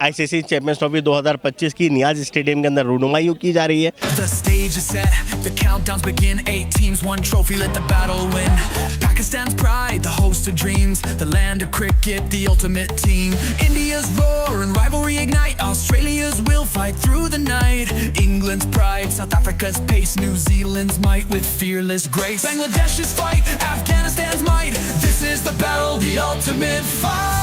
ICC champions trophy 2025 की नियाज stadium के अंदर रूनुमाई की जा रही है। The stage is set, the countdowns begin. 8 teams, 1 trophy, let the battle win. Pakistan's pride, the host of dreams, the land of cricket, the ultimate team. India's roar and rivalry ignite. Australia's will fight through the night. England's pride, South Africa's pace, New Zealand's might with fearless grace. Bangladesh's fight, Afghanistan's might. This is the battle, the ultimate fight.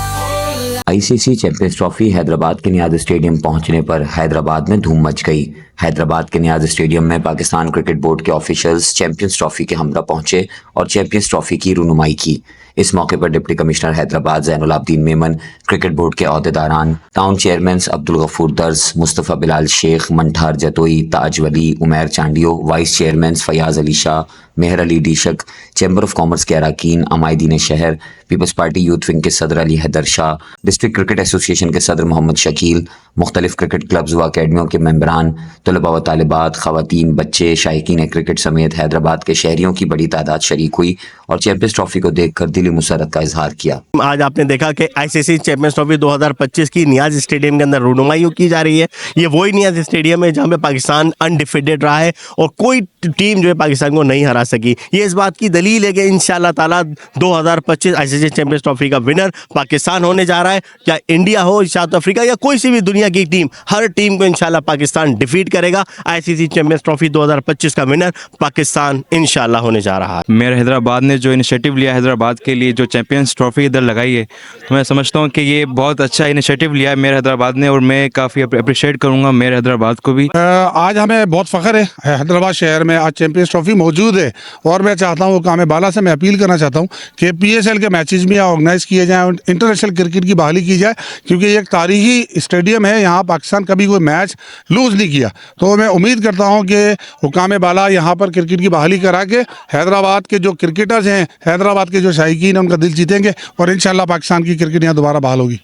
ICC champions trophy Hyderabad के नियाज stadium पहुंचने पर हैदराबाद में धूम much गई। हैदराबाद के नियाज stadium में Pakistan cricket board के officials champions trophy के हमरा पहुंचे और चैंपियंस ट्रॉफी की रूनुमाई की। इस मौके पर deputy commissioner Hyderabad Zainul Abidin Memon, cricket board के अहदेदारान, town chairman Abdul Ghafoor Dars, Mustafa Bilal Shaikh, Manthar Jatoi, Taj Wali, Umair Chandio, vice chairman Fayaz Ali Shah, Mehar Ali डीशक, चैम्बर ऑफ कॉमर्स के अरकान, अमायदीन शहर, पीपल्स पार्टी यूथ विंग के सदर Ali Haider Shah, district cricket association के सदर मोहम्मद शकील, मुख्तलिफ क्रिकेट क्लब्स व अकेडमियों के मेंबरान, तलबा व तालिबात, ख़वातीन, बच्चे, शायकीन क्रिकेट समेत हैदराबाद के शहरियों की बड़ी तादाद शरीक हुई और चैंपियंस ट्रॉफी को देखकर दिली मुसरत का इजहार किया। आज आपने देखा कि आईसीसी चैंपियंस ट्रॉफी 2025 की नियाज स्टेडियम के अंदर रूनुमाई की जा रही है। ये वही नियाज स्टेडियम है जहाँ पे पाकिस्तान अनडिफीटेड रहा है और कोई टीम जो है पाकिस्तान को नहीं हरा सकी। ये इस बात की दलील है कि इंशाल्लाह ताला 2025 आईसीसी चैंपियंस ट्रॉफी का विनर पाकिस्तान होने जा रहा है। या इंडिया हो, साउथ अफ्रीका या कोई सी भी दुनिया की टीम, हर टीम को इंशाल्लाह पाकिस्तान डिफीट करेगा। आईसीसी चैंपियंस ट्रॉफी 2025 का विनर पाकिस्तान इंशाल्लाह होने जा रहा है। मेयर हैदराबाद ने जो इनिशिएटिव लिया हैदराबाद के लिए, जो चैंपियंस ट्रॉफी इधर लगाई है, तो मैं समझता हूँ कि ये बहुत अच्छा इनिशिएटिव लिया है मेयर हैदराबाद ने और मैं काफ़ी अप्रिशिएट करूँगा मेयर हैदराबाद को भी। आज हमें बहुत फ़ख्र है हैदराबाद शहर में आज चैंपियंस ट्रॉफी मौजूद है और मैं चाहता हूँ कामे बाला से मैं अपील करना चाहता हूँ कि पीएसएल के मैचेस भी ऑर्गेनाइज़ किए जाएँ और इंटरनेशनल क्रिकेट की बहाली की जाए, क्योंकि ये एक तारीखी स्टेडियम है। यहाँ पाकिस्तान कभी कोई मैच लूज़ नहीं किया। तो मैं उम्मीद करता हूँ कि हुकाम बाला यहाँ पर क्रिकेट की बहाली करा के हैदराबाद के जो क्रिकेटर्स हैं, हैदराबाद के जो शायकीन हैं, उनका दिल जीतेंगे और इंशाल्लाह पाकिस्तान की क्रिकेट यहाँ दोबारा बहाल होगी।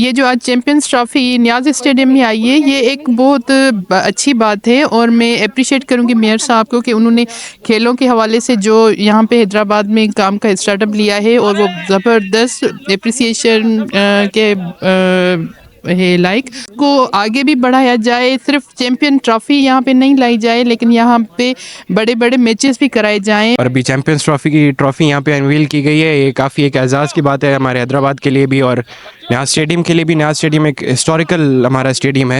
ये जो आज चैंपियंस ट्रॉफी नियाज स्टेडियम में आई है, ये एक बहुत अच्छी बात है और मैं अप्रिशिएट करूँगी मेयर साहब को कि उन्होंने खेलों के हवाले से जो यहाँ पे हैदराबाद में काम का स्टार्टअप लिया है और वो ज़बरदस्त अप्रिसिएशन के है लाइक को आगे भी बढ़ाया जाए। सिर्फ चैंपियन ट्रॉफी यहाँ पे नहीं लाई जाए, लेकिन यहाँ पे बड़े बड़े मैचेस भी कराए जाएं। और अभी चैंपियंस ट्रॉफी की ट्रॉफी यहाँ पे अनवील की गई है। ये काफ़ी एक एजाज़ की बात है हमारे हैदराबाद के लिए भी और नियाज स्टेडियम के लिए भी। नियाज स्टेडियम एक हिस्टोरिकल हमारा स्टेडियम है